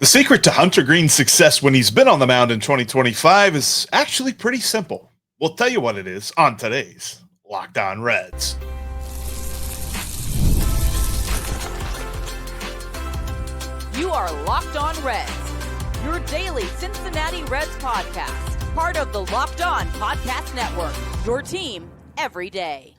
The secret to Hunter Greene's success when he's been on the mound in 2025 is actually pretty simple. We'll tell you what it is on today's Locked On Reds. You are Locked On Reds, your daily Cincinnati Reds podcast, part of the Locked On Podcast Network, your team every day.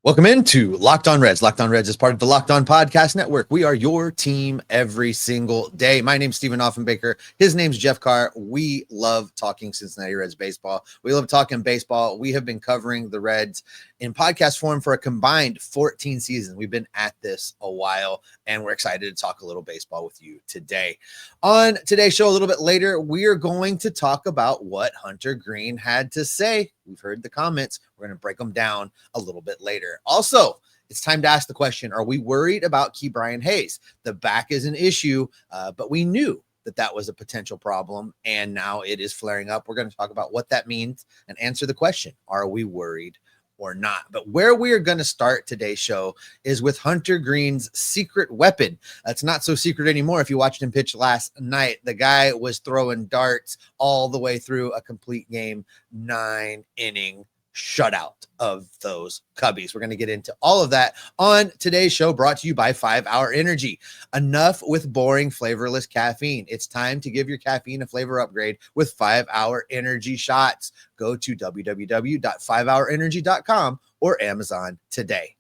Welcome into Locked On Reds. Locked On Reds is part of the Locked On Podcast Network. We are your team every single day. My name's Stephen Offenbaker. His name's Jeff Carr. We love talking Cincinnati Reds baseball. We love talking baseball. We have been covering the Reds in podcast form for a combined 14 seasons. We've been at this a while, and we're excited to talk a little baseball with you today. On today's show, a little bit later, we are going to talk about what Hunter Greene had to say. We've heard the comments. We're going to break them down a little bit later. Also, it's time to ask the question, are we worried about Keyrian Hayes? The back is an issue, but we knew that was a potential problem, and now it is flaring up. We're going to talk about what that means and answer the question, are we worried or not? But where we are going to start today's show is with Hunter Greene's secret weapon. It's not so secret anymore. If you watched him pitch last night, the guy was throwing darts all the way through a complete game, 9-inning shutout of those Cubbies. We're going to get into all of that on today's show, brought to you by 5 Hour Energy. Enough with boring, flavorless caffeine. It's time to give your caffeine a flavor upgrade with 5 Hour Energy shots. Go to www.5hourenergy.com or Amazon today.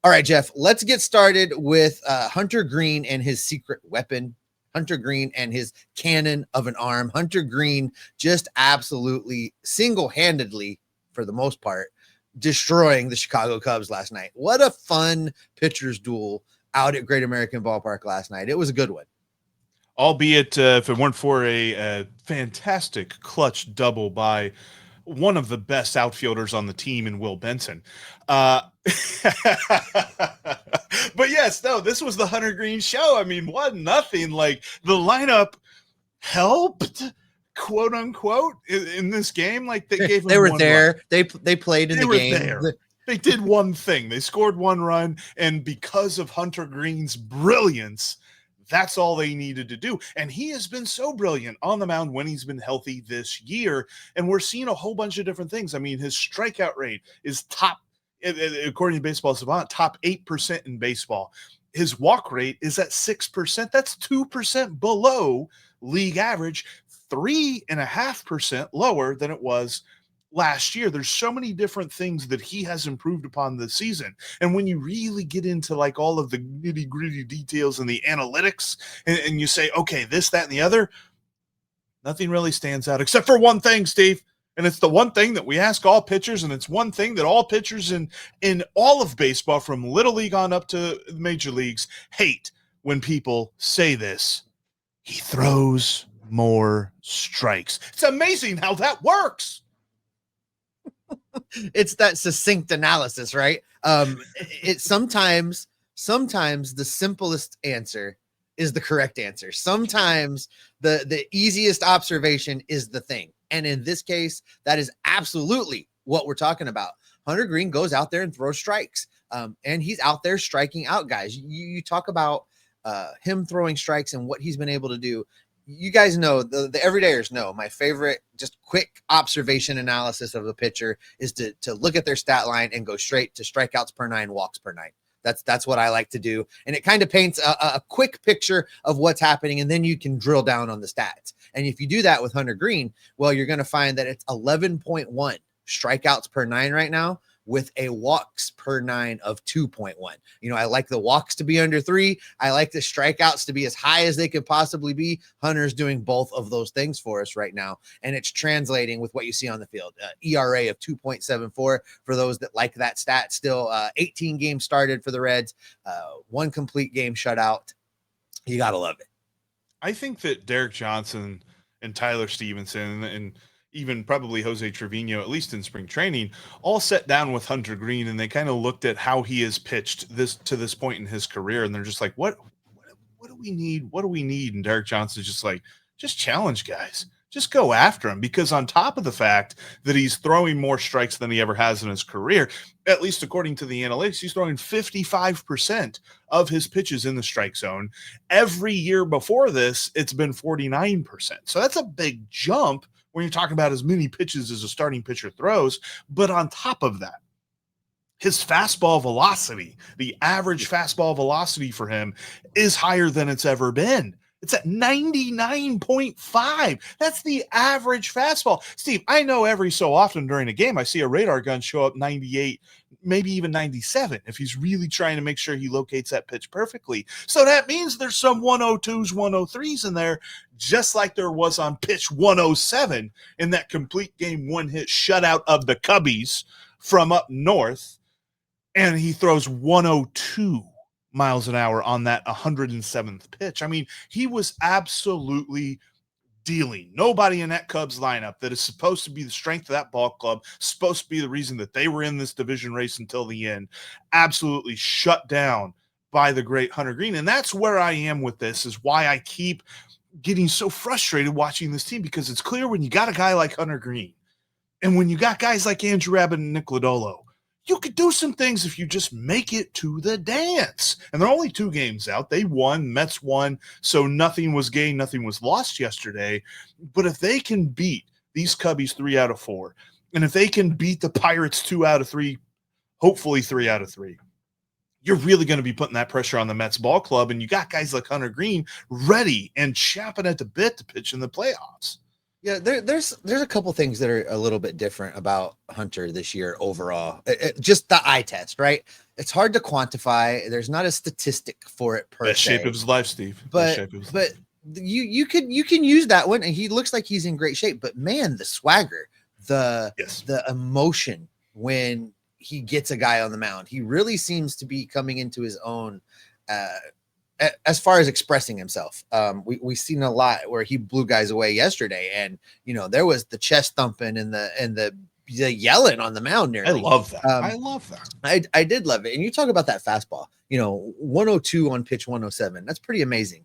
All right, Jeff, let's get started with Hunter Greene and his secret weapon. Hunter Greene and his cannon of an arm. Hunter Greene just absolutely single-handedly, for the most part, destroying the Chicago Cubs last night. What a fun pitcher's duel out at Great American Ballpark last night. It was a good one. Albeit if it weren't for a fantastic clutch double by one of the best outfielders on the team in Will Benson. But yes, no, this was the Hunter Greene show. I mean, 1-0. Like, the lineup helped, quote unquote, in this game. Like, they gave them they were one there. run. They played in the game. There. They did one thing. They scored one run, and because of Hunter Greene's brilliance, that's all they needed to do. And he has been so brilliant on the mound when he's been healthy this year. And we're seeing a whole bunch of different things. I mean, his strikeout rate is top, according to Baseball Savant, top 8% in baseball. His walk rate is at 6%. That's 2% below league average, 3.5% lower than it was last year. There's so many different things that he has improved upon this season. And when you really get into like all of the nitty gritty details and the analytics, and you say, okay, this, that, and the other, nothing really stands out except for one thing, Steve. And it's the one thing that we ask all pitchers, and it's one thing that all pitchers in all of baseball, from little league on up to major leagues, hate when people say this: he throws more strikes. It's amazing how that works. It's that succinct analysis, right? It's sometimes the simplest answer is the correct answer. Sometimes the easiest observation is the thing. And in this case, that is absolutely what we're talking about. Hunter Greene goes out there and throws strikes. And he's out there striking out guys. You talk about him throwing strikes and what he's been able to do. You guys know, the everydayers know, my favorite just quick observation analysis of a pitcher is to look at their stat line and go straight to strikeouts per 9, walks per 9. That's what I like to do. And it kind of paints a quick picture of what's happening, and then you can drill down on the stats. And if you do that with Hunter Greene, well, you're going to find that it's 11.1 strikeouts per 9 right now, with a walks per 9 of 2.1. You know, I like the walks to be under 3. I like the strikeouts to be as high as they could possibly be. Hunter's doing both of those things for us right now, and it's translating with what you see on the field. ERA of 2.74 for those that like that stat. Still 18 games started for the Reds, 1 complete game shutout. You got to love it. I think that Derek Johnson and Tyler Stevenson and even probably Jose Trevino, at least in spring training, all sat down with Hunter Greene, and they kind of looked at how he has pitched to this point in his career. And they're just like, what do we need? What do we need? And Derek Johnson's just like, just challenge guys. just go after him, because on top of the fact that he's throwing more strikes than he ever has in his career, at least according to the analytics, he's throwing 55% of his pitches in the strike zone. Every year before this, it's been 49%. So that's a big jump when you're talking about as many pitches as a starting pitcher throws. But on top of that, his fastball velocity, the average fastball velocity for him, is higher than it's ever been. It's at 99.5. That's the average fastball. Steve, I know every so often during a game, I see a radar gun show up 98, maybe even 97, if he's really trying to make sure he locates that pitch perfectly. So that means there's some 102s, 103s in there, just like there was on pitch 107 in that complete game one-hit shutout of the Cubbies from up north. And he throws 102 miles an hour on that 107th pitch. I mean, he was absolutely dealing. Nobody in that Cubs lineup that is supposed to be the strength of that ball club, supposed to be the reason that they were in this division race until the end, absolutely shut down by the great Hunter Greene. And that's where I am with this, is why I keep getting so frustrated watching this team, because it's clear when you got a guy like Hunter Greene and when you got guys like Andrew Abbott and Nick Lodolo, you could do some things if you just make it to the dance. And there are only 2 games out. They won, Mets won, so nothing was gained, nothing was lost yesterday. But if they can beat these Cubbies 3 out of 4, and if they can beat the Pirates 2 out of 3, hopefully 3 out of 3, you're really going to be putting that pressure on the Mets ball club. And you got guys like Hunter Greene ready and champing at the bit to pitch in the playoffs. Yeah, there's a couple things that are a little bit different about Hunter this year overall. Just the eye test, right? It's hard to quantify. There's not a statistic for it per se. Best shape of his life, Steve. But you can use that one, and he looks like he's in great shape. But man, the swagger, the emotion when he gets a guy on the mound, he really seems to be coming into his own. As far as expressing himself, we've seen a lot where he blew guys away yesterday, and there was the chest thumping and the yelling on the mound nearly. I love that. I love that. I did love it. And you talk about that fastball, 102 on pitch 107. That's pretty amazing.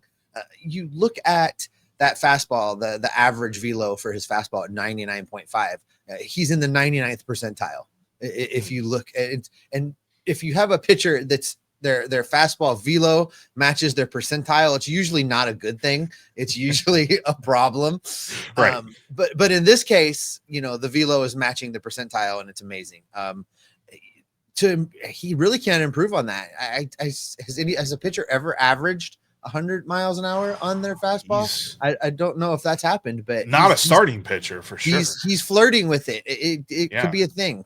You look at that fastball, the average velo for his fastball at 99.5. He's in the 99th percentile. If you look at it, and if you have a pitcher that's their fastball velo matches their percentile, it's usually not a good thing. It's usually a problem. Right. But in this case, the velo is matching the percentile, and it's amazing. He really can't improve on that. Has a pitcher ever averaged 100 miles an hour on their fastball? I don't know if that's happened, but not a starting pitcher for sure. He's flirting with it. It could be a thing.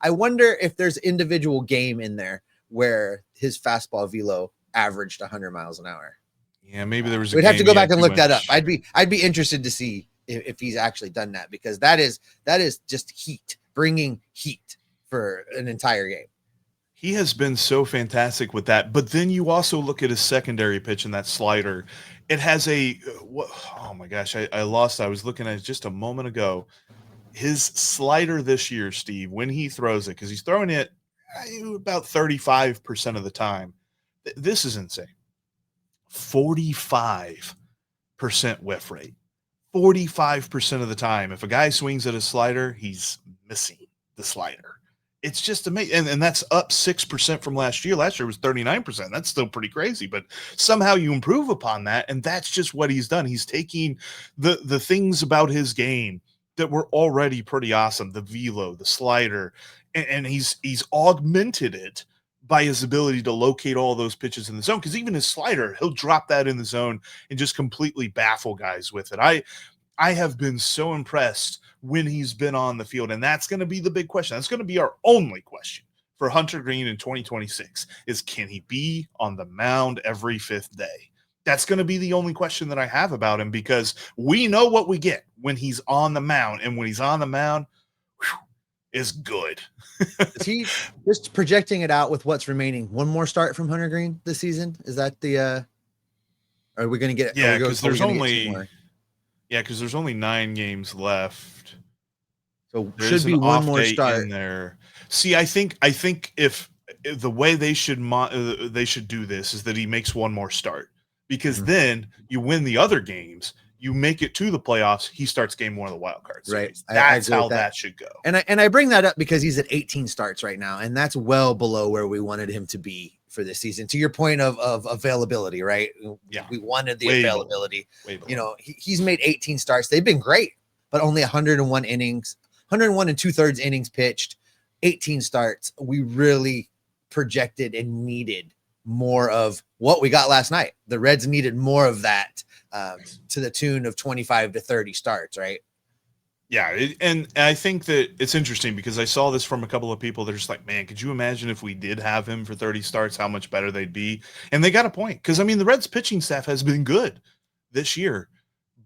I wonder if there's individual game in there where his fastball velo averaged 100 miles an hour. Yeah, maybe there was. We'd have to go back and look that up. I'd be interested to see if he's actually done that, because that is just heat, bringing heat for an entire game. He has been so fantastic with that. But then you also look at his secondary pitch and that slider. It has oh my gosh, I lost. I was looking at it just a moment ago. His slider this year, Steve, when he throws it, because he's throwing it about 35% of the time. This is insane. 45% whiff rate. 45% of the time. If a guy swings at a slider, he's missing the slider. It's just amazing. And that's up 6% from last year. Last year was 39%. That's still pretty crazy, but somehow you improve upon that. And that's just what he's done. He's taking the things about his game that were already pretty awesome, the velo, the slider, and he's augmented it by his ability to locate all those pitches in the zone. Because even his slider, he'll drop that in the zone and just completely baffle guys with it. I have been so impressed when he's been on the field, and that's going to be the big question. That's going to be our only question for Hunter Greene in 2026 is, can he be on the mound every 5th day? That's going to be the only question that I have about him, because we know what we get when he's on the mound, and when he's on the mound, is good. Is he just projecting it out with what's remaining? One more start from Hunter Greene this season? Is that the are we going to get? Yeah, because there's only 9 games left. So should be one more start in there. See, I think if the way they should do this is that he makes one more start, because then you win the other games, you make it to the playoffs, he starts game one of the wild card series. Right. That's I agree how with that. that should go. And I bring that up because he's at 18 starts right now, and that's well below where we wanted him to be for this season. To your point of availability, right? Yeah. We wanted the Way availability. Way below. You know, he's made 18 starts. They've been great, but only 101 innings, 101 and 2/3 innings pitched, 18 starts. We really projected and needed more of what we got last night. The Reds needed more of that, to the tune of 25 to 30 starts, right? Yeah, and I think that it's interesting because I saw this from a couple of people. They're just like, man, could you imagine if we did have him for 30 starts, how much better they'd be? And they got a point because, I mean, the Reds pitching staff has been good this year,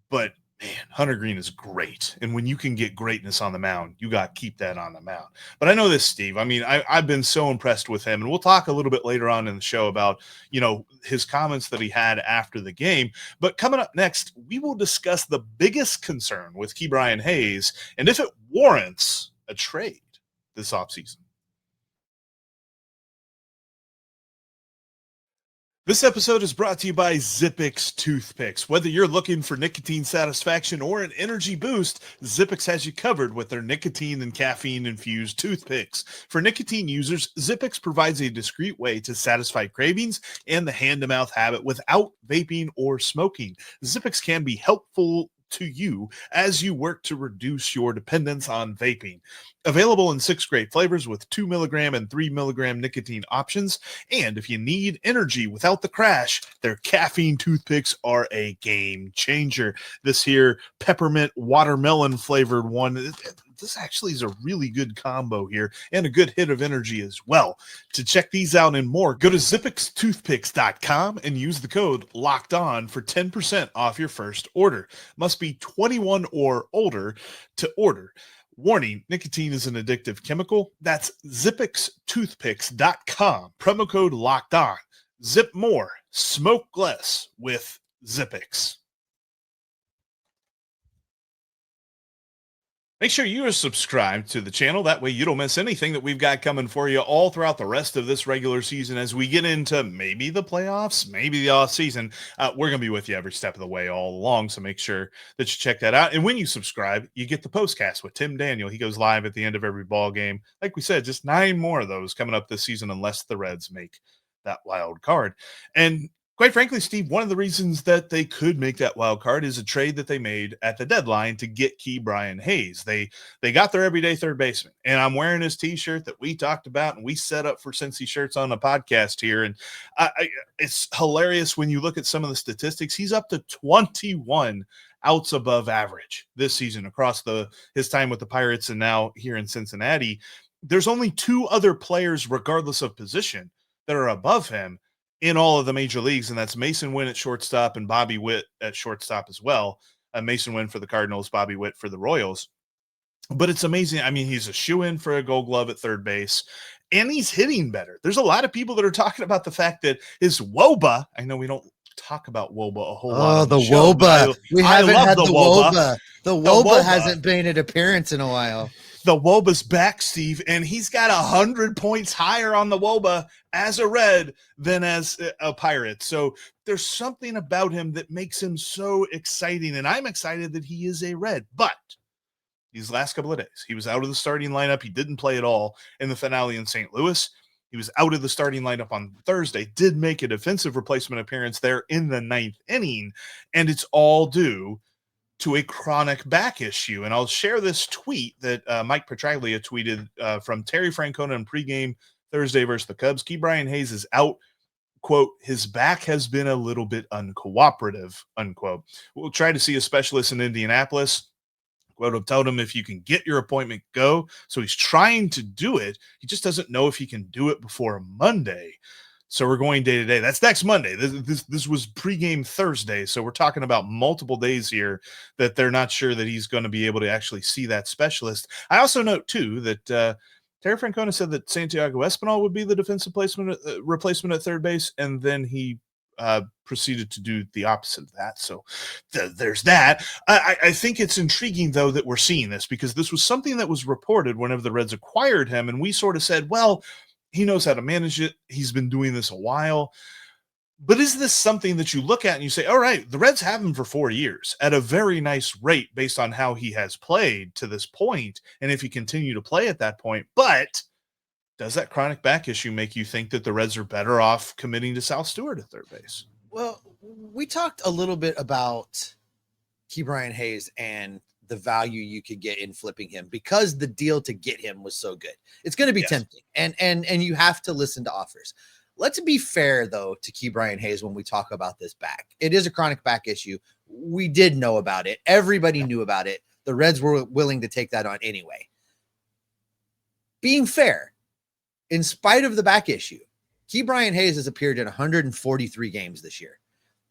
but man, Hunter Greene is great. And when you can get greatness on the mound, you got to keep that on the mound. But I know this, Steve. I mean, I've been so impressed with him. And we'll talk a little bit later on in the show about, you know, his comments that he had after the game. But coming up next, we will discuss the biggest concern with Keyrian Hayes and if it warrants a trade this offseason. This episode is brought to you by Zippix Toothpicks. Whether you're looking for nicotine satisfaction or an energy boost, Zippix has you covered with their nicotine and caffeine-infused toothpicks. For nicotine users, Zippix provides a discreet way to satisfy cravings and the hand-to-mouth habit without vaping or smoking. Zippix can be helpful to you as you work to reduce your dependence on vaping. Available in 6 great flavors with 2 milligram and 3 milligram nicotine options. And if you need energy without the crash, their caffeine toothpicks are a game changer. This here peppermint watermelon flavored one, this actually is a really good combo here and a good hit of energy as well. To check these out and more, go to zippixtoothpicks.com and use the code LOCKEDON for 10% off your first order. Must be 21 or older to order. Warning, nicotine is an addictive chemical. That's zippixtoothpicks.com. Promo code LOCKEDON. Zip more, smoke less with Zippix. Make sure you are subscribed to the channel. That way you don't miss anything that we've got coming for you all throughout the rest of this regular season as we get into maybe the playoffs, maybe the off season. We're going to be with you every step of the way all along, so make sure that you check that out. And when you subscribe, you get the postcast with Tim Daniel. He goes live at the end of every ball game. Like we said, just 9 more of those coming up this season unless the Reds make that wild card. And quite frankly, Steve, one of the reasons that they could make that wild card is a trade that they made at the deadline to get Keyrian Hayes. They got their everyday third baseman, and I'm wearing his T-shirt that we talked about and we set up for Cincy Shirts on the podcast here. And it's hilarious when you look at some of the statistics. He's up to 21 outs above average this season across his time with the Pirates and now here in Cincinnati. There's only 2 other players, regardless of position, that are above him in all of the major leagues, and that's Mason Wynn at shortstop and Bobby Witt at shortstop as well. Mason Wynn for the Cardinals, Bobby Witt for the Royals. But it's amazing. I mean, he's a shoo-in for a Gold Glove at third base, and he's hitting better. There's a lot of people that are talking about the fact that his WOBA, I know we don't talk about WOBA a whole lot. Oh, the WOBA. We haven't had the WOBA. The WOBA hasn't made an appearance in a while. The WOBA's back, Steve, and he's got 100 points higher on the WOBA as a Red than as a Pirate. So there's something about him that makes him so exciting, and I'm excited that he is a Red. But these last couple of days, he was out of the starting lineup. He didn't play at all in the finale in St. Louis. He was out of the starting lineup on Thursday, did make a defensive replacement appearance there in the 9th inning, and it's all due to a chronic back issue. And I'll share this tweet that Mike Petraglia tweeted from Terry Francona in pregame Thursday versus the Cubs. Keyrian Hayes is out. Quote, his back has been a little bit uncooperative, unquote. We'll try to see a specialist in Indianapolis. Quote, I've told him if you can get your appointment, go. So he's trying to do it. He just doesn't know if he can do it before Monday. So we're going day to day. That's next Monday. This was pregame Thursday. So we're talking about multiple days here that they're not sure that he's going to be able to actually see that specialist. I also note, too, that Terry Francona said that Santiago Espinal would be the defensive replacement at third base, and then he proceeded to do the opposite of that. So there's that. I think it's intriguing, though, that we're seeing this because this was something that was reported whenever the Reds acquired him, and we sort of said, well, he knows how to manage it. He's been doing this a while. But is this something that you look at and you say, all right, the Reds have him for 4 years at a very nice rate based on how he has played to this point, and if he continue to play at that point, but does that chronic back issue make you think that the Reds are better off committing to Sal Stewart at third base? Well, we talked a little bit about Keyrian Hayes and the value you could get in flipping him because the deal to get him was so good. It's going to be tempting, and you have to listen to offers. Let's be fair, though, to Keyrian Hayes when we talk about this back. It is a chronic back issue. We did know about it. Everybody knew about it. The Reds were willing to take that on anyway. Being fair, in spite of the back issue, Keyrian Hayes has appeared in 143 games this year.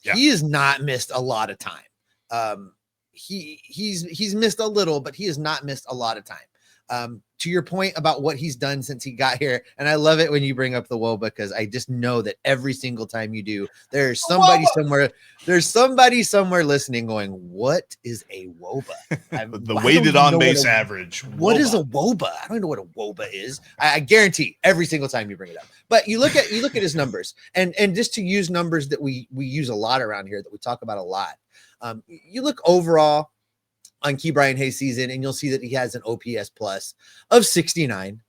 Yeah. He has not missed a lot of time. He's missed a little, but he has not missed a lot of time. To your point about what he's done since he got here, and I love it when you bring up the WOBA because I just know that every single time you do, there's somebody somewhere. There's somebody somewhere listening, going, "What is a WOBA?" The weighted on base average. What is a WOBA? I don't know what a WOBA is. I guarantee every single time you bring it up. But you look at his numbers, and just to use numbers that we use a lot around here, that we talk about a lot. You look overall on Keyrian Hayes season, and you'll see that he has an OPS plus of 69.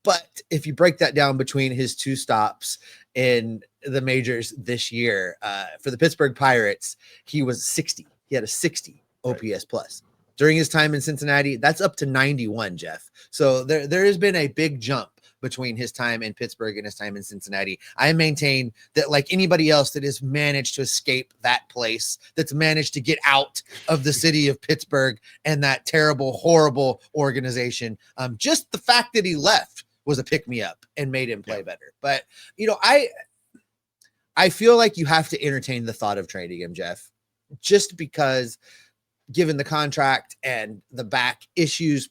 But if you break that down between his two stops in the majors this year, for the Pittsburgh Pirates, he was 60. He had a 60 OPS plus. During his time in Cincinnati, that's up to 91, Jeff. So there has been a big jump between his time in Pittsburgh and his time in Cincinnati. I maintain that, like anybody else that has managed to escape that place, that's managed to get out of the city of Pittsburgh and that terrible, horrible organization, just the fact that he left was a pick-me-up and made him play better. But, I feel like you have to entertain the thought of trading him, Jeff, just because given the contract and the back issues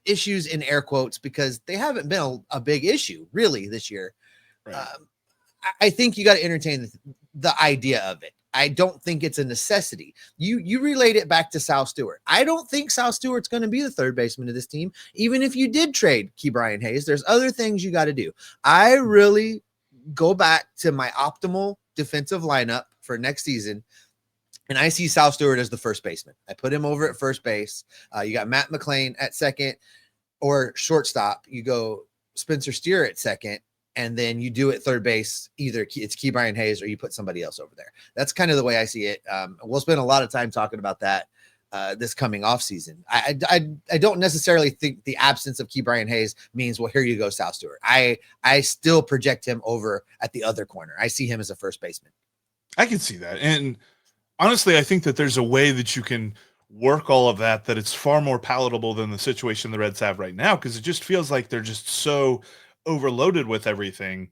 in air quotes, because they haven't been a big issue really this year. Right. I think you got to entertain the idea of it. I don't think it's a necessity. You relate it back to Sal Stewart. I don't think Sal Stewart's going to be the third baseman of this team. Even if you did trade Keyrian Hayes, there's other things you got to do. I really go back to my optimal defensive lineup for next season, and I see Sal Stewart as the first baseman. I put him over at first base. You got Matt McLain at second, or shortstop. You go Spencer Steer at second, and then you do at third base. Either it's Keyrian Hayes or you put somebody else over there. That's kind of the way I see it. We'll spend a lot of time talking about that this coming off season. I don't necessarily think the absence of Keyrian Hayes means, well, here you go, Sal Stewart. I still project him over at the other corner. I see him as a first baseman. I can see that. And honestly, I think that there's a way that you can work all of that it's far more palatable than the situation the Reds have right now, because it just feels like they're just so overloaded with everything.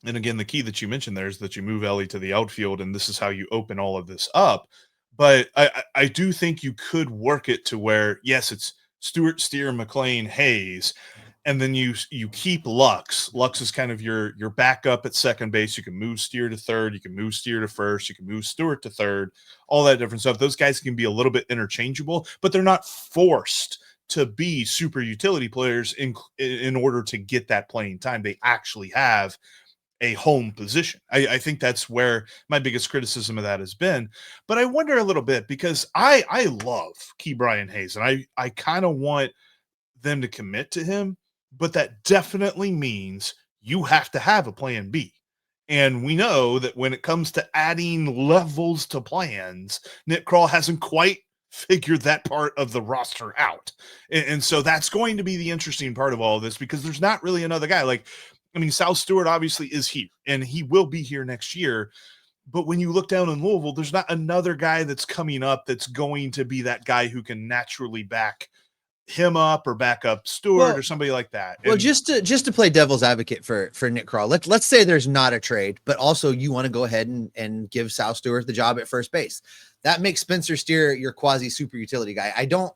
And again, the key that you mentioned there is that you move Ellie to the outfield, and this is how you open all of this up. But I do think you could work it to where, yes, it's Stewart, Steer, McLain, Hayes, and then you keep Lux. Lux is kind of your backup at second base. You can move Steer to third. You can move Steer to first. You can move Stewart to third. All that different stuff. Those guys can be a little bit interchangeable, but they're not forced to be super utility players in order to get that playing time. They actually have a home position. I think that's where my biggest criticism of that has been. But I wonder a little bit, because I love Keyrian Hayes, and I kind of want them to commit to him, but that definitely means you have to have a plan B. And we know that when it comes to adding levels to plans, Nick Krall hasn't quite figured that part of the roster out. And so that's going to be the interesting part of all of this, because there's not really another guy. Like, I mean, Sal Stewart obviously is here, and he will be here next year. But when you look down in Louisville, there's not another guy that's coming up that's going to be that guy who can naturally back him up or back up Stewart or somebody like that. Well, just to play devil's advocate for Nick Krall, let's say there's not a trade, but also you want to go ahead and give Sal Stewart the job at first base. That makes Spencer Steer your quasi super utility guy. I don't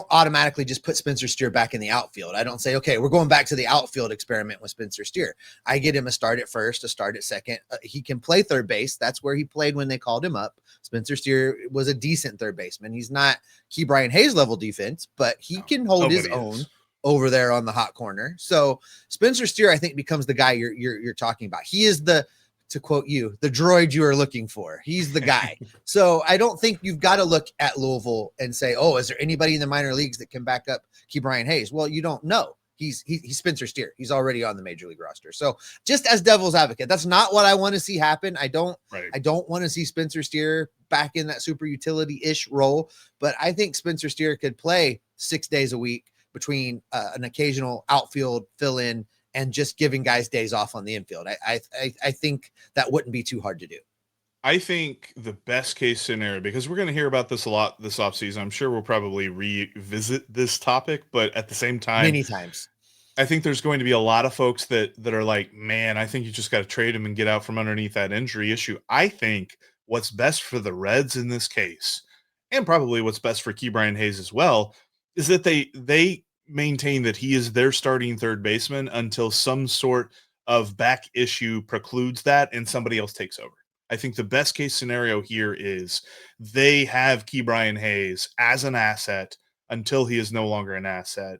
automatically just put Spencer Steer back in the outfield. I don't say, okay, we're going back to the outfield experiment with Spencer Steer. I get him a start at first, a start at second. He can play third base. That's where he played when they called him up. Spencer Steer was a decent third baseman. He's not Keyrian Hayes level defense, but he can hold his own over there on the hot corner. So Spencer Steer, I think, becomes the guy you're talking about. He is the to quote you, the droid you are looking for. He's the guy. So I don't think you've got to look at Louisville and say, oh, is there anybody in the minor leagues that can back up Keyrian Hayes? Well, you don't know. He's Spencer Steer. He's already on the major league roster. So just as devil's advocate, that's not what I want to see happen. I don't want to see Spencer Steer back in that super utility-ish role, but I think Spencer Steer could play 6 days a week between an occasional outfield fill-in and just giving guys days off on the infield. I think that wouldn't be too hard to do. I think the best case scenario, because we're going to hear about this a lot this offseason, I'm sure we'll probably revisit this topic, but at the same time, many times, I think there's going to be a lot of folks that are like, man, I think you just got to trade him and get out from underneath that injury issue. I think what's best for the Reds in this case, and probably what's best for Keyrian Hayes as well, is that they maintain that he is their starting third baseman until some sort of back issue precludes that and somebody else takes over. I think the best case scenario here is they have Keyrian Hayes as an asset until he is no longer an asset.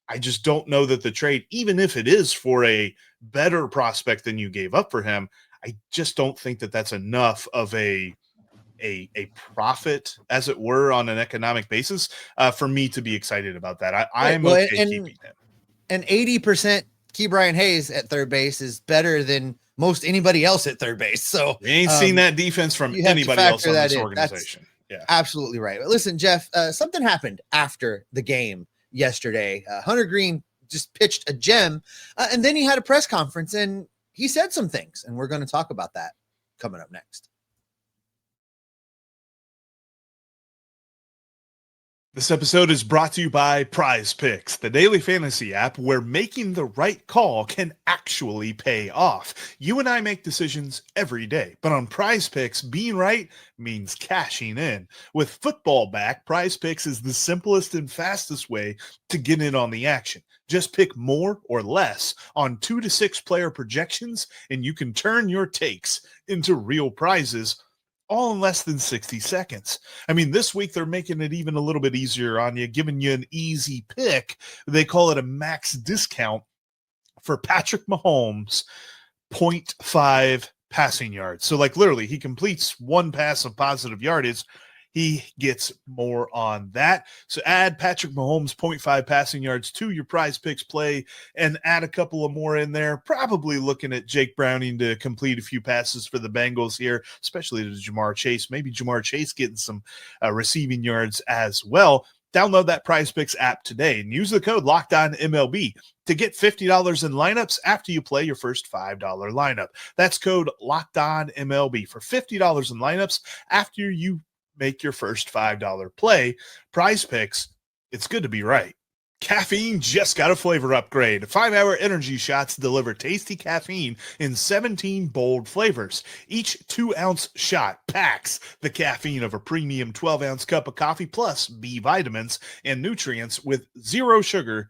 I just don't know that the trade, even if it is for a better prospect than you gave up for him, I just don't think that that's enough of a profit, as it were, on an economic basis for me to be excited about that. I'm okay keeping him. And 80% Keyrian Hayes at third base is better than most anybody else at third base. So we ain't seen that defense from anybody else on this organization. Yeah, absolutely right. But listen, Jeff, something happened after the game yesterday. Hunter Greene just pitched a gem, and then he had a press conference and he said some things, and we're going to talk about that coming up next. This episode is brought to you by Prize Picks, the daily fantasy app where making the right call can actually pay off. You and I make decisions every day, but on Prize Picks, being right means cashing in. With football back, Prize Picks is the simplest and fastest way to get in on the action. Just pick more or less on 2 to 6 player projections, and you can turn your takes into real prizes all in less than 60 seconds. I mean, this week they're making it even a little bit easier on you, giving you an easy pick. They call it a max discount for Patrick Mahomes, 0.5 passing yards. So like literally he completes one pass of positive yardage, he gets more on that. So add Patrick Mahomes 0.5 passing yards to your Prize Picks play and add a couple of more in there. Probably looking at Jake Browning to complete a few passes for the Bengals here, especially to Jamar Chase. Maybe Jamar Chase getting some receiving yards as well. Download that Prize Picks app today and use the code LOCKEDONMLB to get $50 in lineups after you play your first $5 lineup. That's code LOCKEDONMLB for $50 in lineups after you make your first $5 play. Prize Picks, it's good to be right. Caffeine just got a flavor upgrade. 5-hour energy shots deliver tasty caffeine in 17 bold flavors. Each 2-ounce shot packs the caffeine of a premium 12-ounce cup of coffee plus B vitamins and nutrients with 0 sugar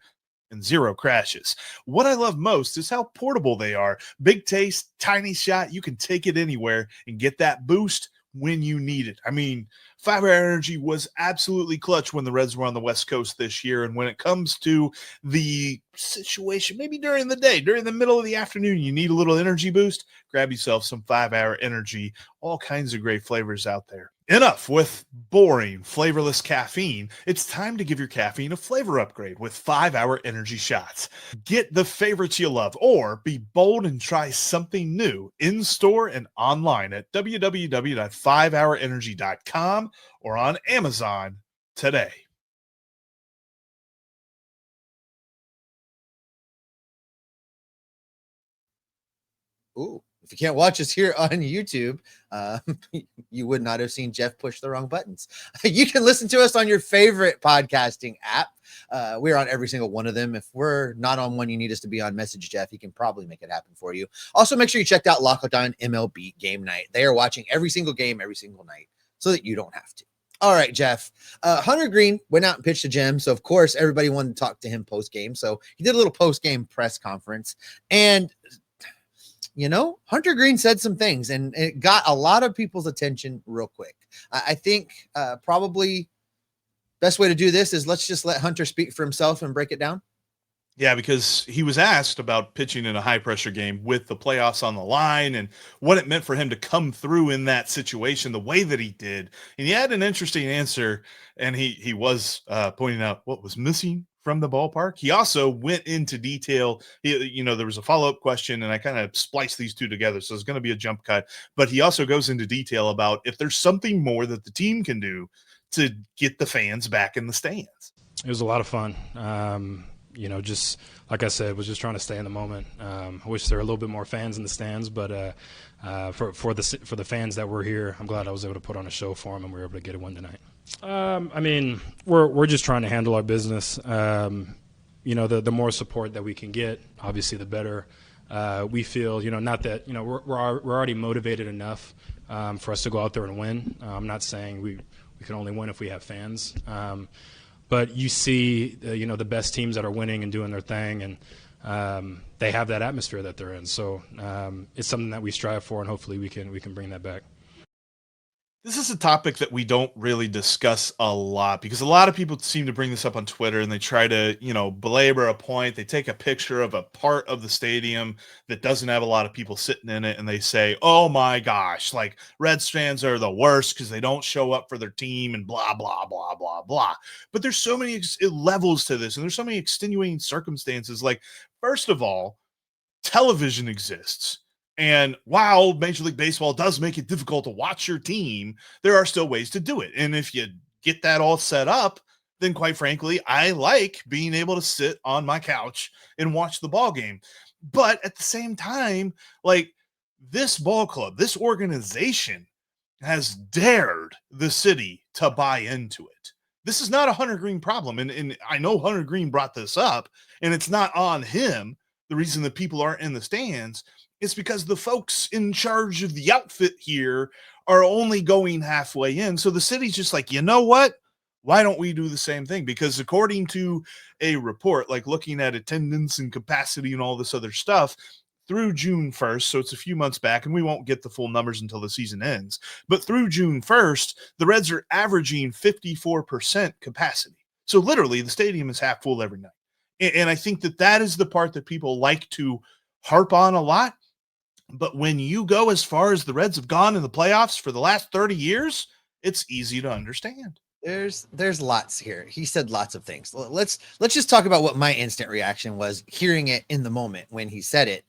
and 0 crashes. What I love most is how portable they are. Big taste, tiny shot. You can take it anywhere and get that boost when you need it. I mean, 5-hour energy was absolutely clutch when the Reds were on the West Coast this year. And when it comes to the situation, maybe during the day, during the middle of the afternoon, you need a little energy boost, grab yourself some 5-hour energy. All kinds of great flavors out there. Enough with boring, flavorless caffeine. It's time to give your caffeine a flavor upgrade with 5-hour energy shots. Get the favorites you love, or be bold and try something new in-store and online at www.5hourenergy.com or on Amazon today. Ooh. If you can't watch us here on YouTube, you would not have seen Jeff push the wrong buttons. You can listen to us on your favorite podcasting app. We're on every single one of them. If we're not on one you need us to be on, message Jeff. He can probably make it happen for you. Also, make sure you checked out Locked On MLB Game Night. They are watching every single game, every single night, so that you don't have to. All right, Jeff. Hunter Greene went out and pitched a gem. So, of course, everybody wanted to talk to him post-game. So he did a little post-game press conference. And you know, Hunter Greene said some things and it got a lot of people's attention real quick. I think probably best way to do this is let's just let Hunter speak for himself and break it down. Yeah, because he was asked about pitching in a high-pressure game with the playoffs on the line and what it meant for him to come through in that situation the way that he did. And he had an interesting answer, and he was pointing out what was missing from the ballpark. He also went into detail. There was a follow-up question, and I kind of spliced these two together, so it's going to be a jump cut. But he also goes into detail about if there's something more that the team can do to get the fans back in the stands. It was a lot of fun. Just like I said, was just trying to stay in the moment. I wish there were a little bit more fans in the stands, but for the fans that were here, I'm glad I was able to put on a show for them, and we were able to get a win tonight. We're just trying to handle our business. The more support that we can get, obviously, the better. We feel, not that we're already motivated enough for us to go out there and win. I'm not saying we can only win if we have fans. But you see, the best teams that are winning and doing their thing, and they have that atmosphere that they're in. So it's something that we strive for, and hopefully we can bring that back. This is a topic that we don't really discuss a lot because a lot of people seem to bring this up on Twitter and they try to, belabor a point. They take a picture of a part of the stadium that doesn't have a lot of people sitting in it and they say, oh my gosh, like Reds fans are the worst because they don't show up for their team and blah, blah, blah, blah, blah. But there's so many levels to this and there's so many extenuating circumstances. Like, first of all, television exists. And while Major League Baseball does make it difficult to watch your team, there are still ways to do it. And if you get that all set up, then quite frankly, I like being able to sit on my couch and watch the ball game. But at the same time, like this ball club, this organization has dared the city to buy into it. This is not a Hunter Greene problem. And I know Hunter Greene brought this up, and it's not on him. The reason that people aren't in the stands is because the folks in charge of the outfit here are only going halfway in. So the city's just like, you know what? Why don't we do the same thing? Because according to a report, like looking at attendance and capacity and all this other stuff through June 1st, so it's a few months back, and we won't get the full numbers until the season ends, but through June 1st, the Reds are averaging 54% capacity. So literally the stadium is half full every night. And I think that is the part that people like to harp on a lot. But when you go as far as the Reds have gone in the playoffs for the last 30 years, it's easy to understand. There's lots here. He said lots of things. Let's just talk about what my instant reaction was hearing it in the moment when he said it.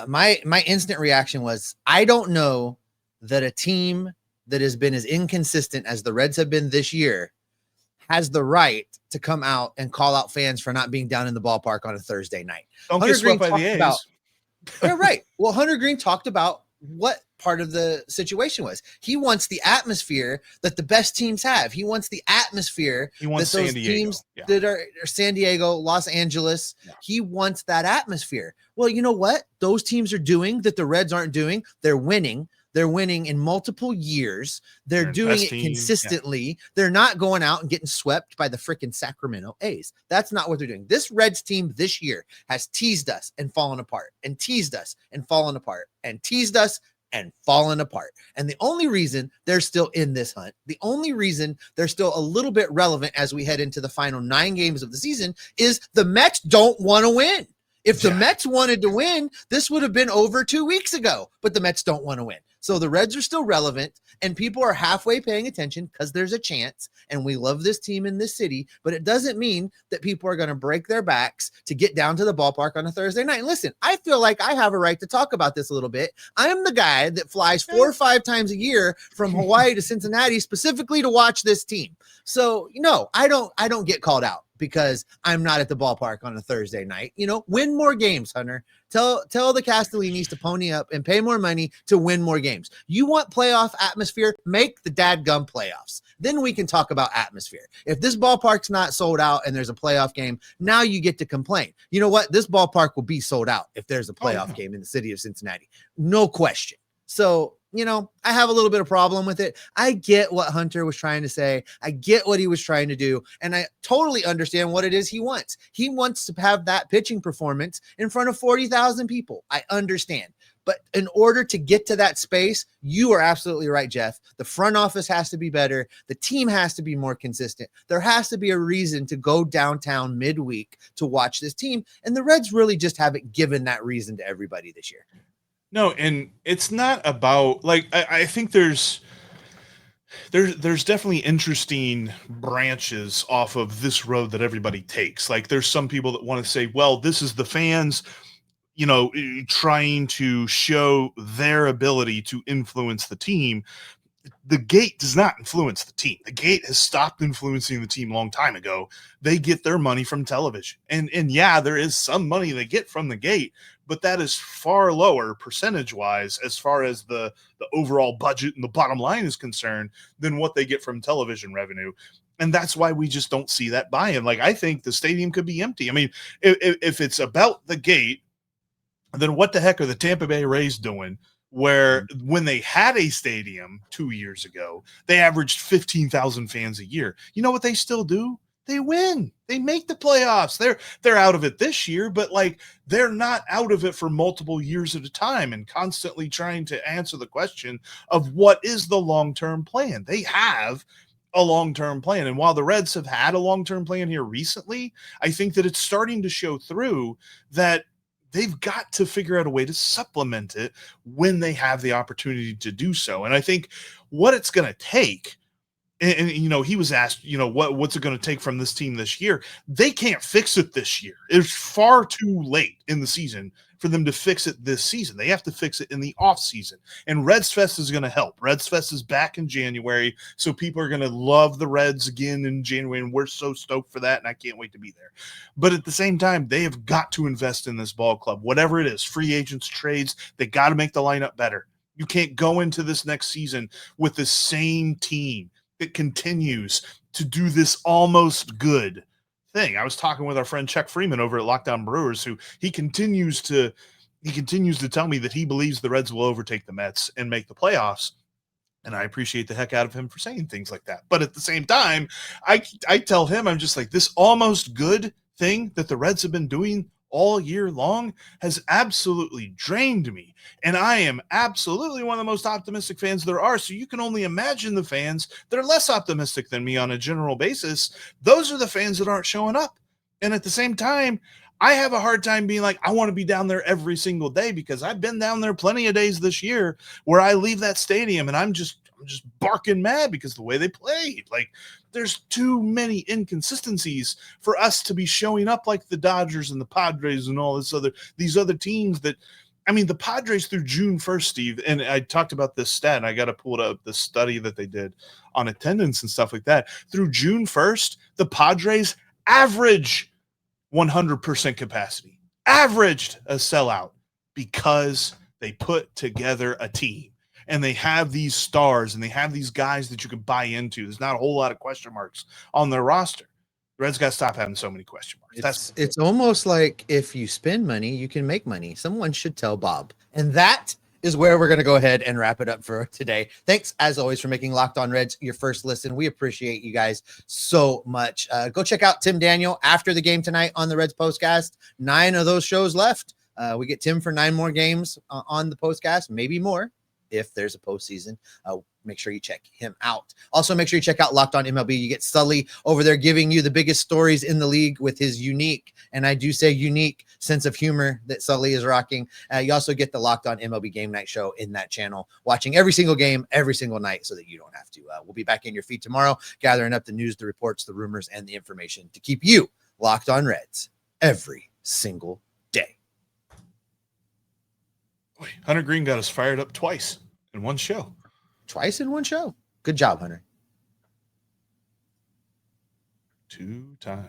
My instant reaction was, I don't know that a team that has been as inconsistent as the Reds have been this year has the right to come out and call out fans for not being down in the ballpark on a Thursday night. Don't get swept by the A's. Yeah, right. Well, Hunter Greene talked about what part of the situation was. He wants the atmosphere that the best teams have. He wants the atmosphere that those teams that are San Diego, Los Angeles. Yeah. He wants that atmosphere. Well, you know what? Those teams are doing that the Reds aren't doing. They're winning. They're winning in multiple years. They're doing it consistently. Yeah. They're not going out and getting swept by the freaking Sacramento A's. That's not what they're doing. This Reds team this year has teased us and fallen apart and teased us and fallen apart and teased us and fallen apart. And the only reason they're still in this hunt, the only reason they're still a little bit relevant as we head into the final 9 games of the season is the Mets don't want to win. If the Mets wanted to win, this would have been over 2 weeks ago, but the Mets don't want to win. So the Reds are still relevant, and people are halfway paying attention because there's a chance, and we love this team in this city, but it doesn't mean that people are going to break their backs to get down to the ballpark on a Thursday night. And listen, I feel like I have a right to talk about this a little bit. I am the guy that flies 4 or 5 times a year from Hawaii to Cincinnati specifically to watch this team. So, I don't get called out because I'm not at the ballpark on a Thursday night. Win more games, Hunter. Tell the Castellinis to pony up and pay more money to win more games. You want playoff atmosphere? Make the dadgum playoffs. Then we can talk about atmosphere. If this ballpark's not sold out and there's a playoff game, now you get to complain. You know what? This ballpark will be sold out if there's a playoff game in the city of Cincinnati. No question. So I have a little bit of problem with it. I get what Hunter was trying to say. I get what he was trying to do. And I totally understand what it is he wants. He wants to have that pitching performance in front of 40,000 people. I understand. But in order to get to that space, you are absolutely right, Jeff. The front office has to be better. The team has to be more consistent. There has to be a reason to go downtown midweek to watch this team. And the Reds really just haven't given that reason to everybody this year. No, and it's not about I think there's definitely interesting branches off of this road that everybody takes. Like there's some people that want to say, well, this is the fans, trying to show their ability to influence the team. The gate does not influence the team. The gate has stopped influencing the team a long time ago. They get their money from television. And yeah, there is some money they get from the gate, but that is far lower percentage-wise as far as the overall budget and the bottom line is concerned than what they get from television revenue. And that's why we just don't see that buy-in. Like, I think the stadium could be empty. I mean, if it's about the gate, then what the heck are the Tampa Bay Rays doing where when they had a stadium 2 years ago, they averaged 15,000 fans a year? You know what they still do? They win. They make the playoffs. They're out of it this year, but they're not out of it for multiple years at a time and constantly trying to answer the question of what is the long-term plan. They have a long-term plan. And while the Reds have had a long-term plan here recently, I think that it's starting to show through that they've got to figure out a way to supplement it when they have the opportunity to do so. And I think what it's going to take, and he was asked, what's it going to take from this team this year? They can't fix it this year. It's far too late in the season for them to fix it this season. They have to fix it in the off season. And Reds Fest is going to help. Reds Fest is back in January, so people are going to love the Reds again in January, and we're so stoked for that, and I can't wait to be there. But at the same time, they have got to invest in this ball club, whatever it is, free agents, trades. They got to make the lineup better. You can't go into this next season with the same team that continues to do this almost good thing. I was talking with our friend Chuck Freeman over at Lockdown Brewers, who he continues to tell me that he believes the Reds will overtake the Mets and make the playoffs. And I appreciate the heck out of him for saying things like that. But at the same time, I tell him, I'm just like, this almost good thing that the Reds have been doing all year long has absolutely drained me. And I am absolutely one of the most optimistic fans there are. So you can only imagine the fans that are less optimistic than me on a general basis. Those are the fans that aren't showing up. And at the same time, I have a hard time being like, I want to be down there every single day, because I've been down there plenty of days this year where I leave that stadium and I'm just barking mad because the way they played. Like, there's too many inconsistencies for us to be showing up like the Dodgers and the Padres and all these other teams that, I mean, the Padres through June 1st, Steve, and I talked about this stat, and I got to pull it up, the study that they did on attendance and stuff like that. Through June 1st, the Padres average 100% capacity, averaged a sellout, because they put together a team. And they have these stars and they have these guys that you can buy into. There's not a whole lot of question marks on their roster. The Reds got to stop having so many question marks. It's almost like if you spend money, you can make money. Someone should tell Bob. And that is where we're going to go ahead and wrap it up for today. Thanks, as always, for making Locked On Reds your first listen. We appreciate you guys so much. Go check out Tim Daniel after the game tonight on the Reds Postcast. 9 of those shows left. We get Tim for 9 more games on the Postcast, maybe more if there's a postseason. Make sure you check him out. Also, make sure you check out Locked On MLB. You get Sully over there giving you the biggest stories in the league with his unique, and I do say unique, sense of humor that Sully is rocking. You also get the Locked On MLB Game Night Show in that channel, watching every single game, every single night, so that you don't have to. We'll be back in your feed tomorrow, gathering up the news, the reports, the rumors, and the information to keep you locked on Reds every single day. Boy, Hunter Greene got us fired up twice in one show. Twice in one show. Good job, Hunter. 2 times.